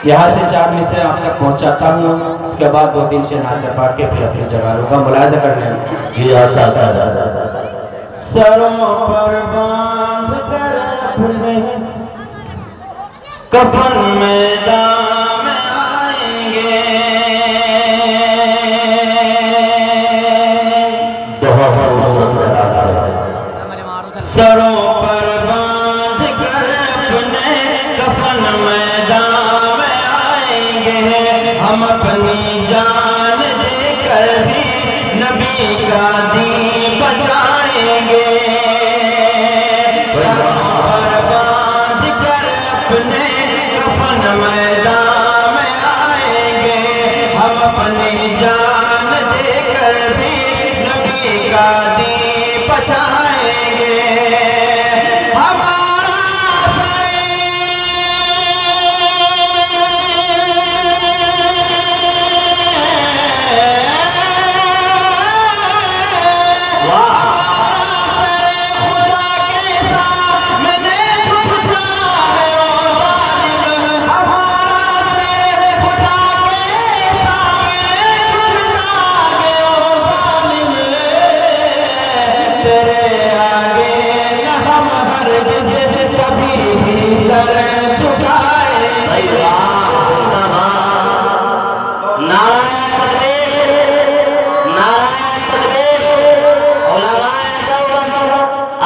यहाँ से 4 मिसरे आप तक पहुँचाता हूँ, उसके बाद 2-3 शेर नाते पढ़ के फिर अपनी जगह लूँगा। मुलाहिजा कर लें। जी आता सरों पर बांध कर अपने कफन मैदान में आएंगे, सरों पर बांध कर अपने कफन मैदान में आएंगे, हम अपनी जान देकर भी नबी का दीन बचाएंगे। सरों पर बांध कर अपने कफन मैदान में आएंगे, हम अपनी जान देकर भी नबी का दीन बचाएंगे।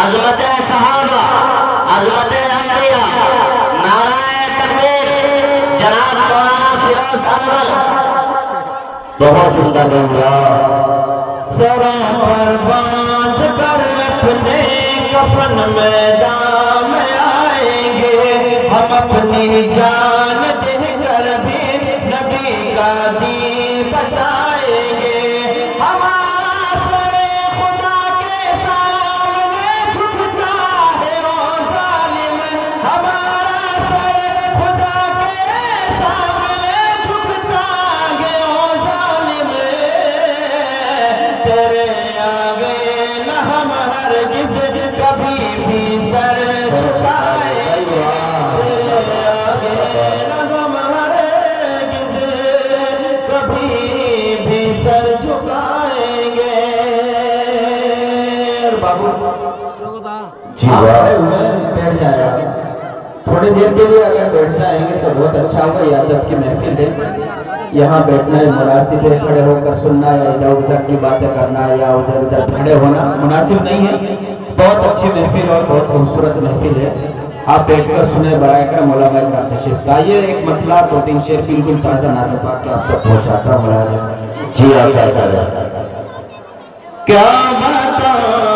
अज़मत सहाबा, अज़मत अंबिया, नाराए तकबीर, जनाब मौलाना फिरोज अनवर। बहुत सुंदर होगा। सरों पर बांध कर अपने कफन मैदान में आएंगे, हम अपनी जान देकर भी नबी का दीन बचाएंगे। बैठ जाएगा थोड़ी देर के लिए, अगर बैठ जाएंगे तो बहुत अच्छा होगा। ये अदब की महफिल है, यहाँ बैठना है मुनासिब है, खड़े होकर सुनना या इधर उधर की बातें करना या उधर उधर खड़े होना मुनासिब नहीं है। बहुत अच्छी महफिल और बहुत खूबसूरत महफिल है, आप बैठकर सुने बराए कर मौला भाई का तशरीफ लाइए। एक मतलब 2-3 शेर बिल्कुल ताज़ा नाते पाक के आप तक पहुँचाता हूँ। जी आता क्या बताऊं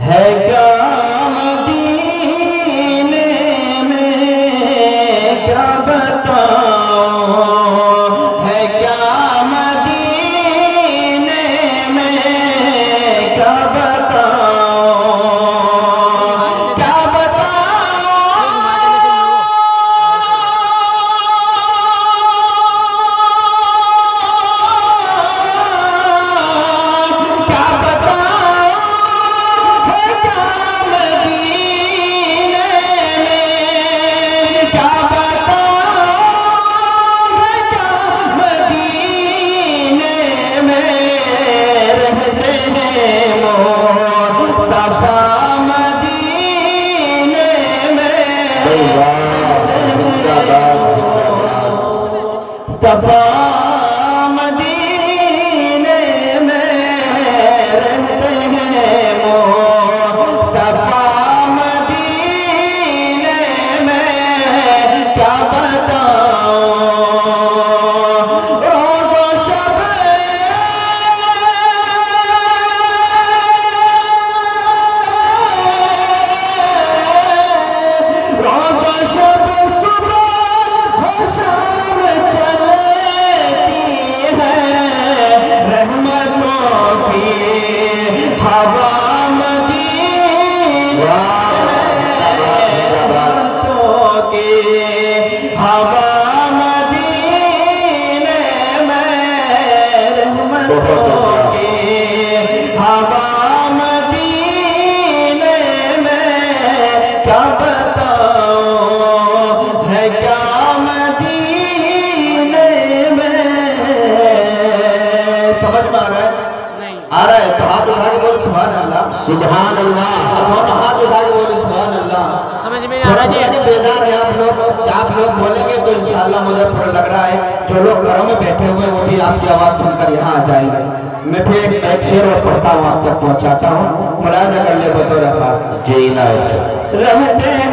है क्या मदीने में, क्या बताऊं है क्या मदीने में, क्या बताऊं, क्या मुस्तफा मदीने में रहते हैं, मुस्तफा मदीने में क्या बताऊं, रोज़ो शब रोज़ो शब सुबह हो शाम चलती है, रहमतों की हवा मदीने, रहमतों की हवा मदीने में, रहमतों की हवा मदीने में क्या बताऊं, सुभान अल्लाह। दोनों हाथ उठाए बोले सुभान अल्लाह। समझ में नहीं आ रहा जी। बेदार है आप लोग बोलेंगे तो इंशाल्लाह मुझे पूरा लग रहा है जो लोग घरों में बैठे हुए वो भी आपकी आवाज सुनकर यहाँ आ जाएंगे। मैं फिर एक शेर और पढ़ता हूँ आप तक पहुँचाता हूँ, मुलाजा कर ले बतौर खास। जी इनायत। रहते हैं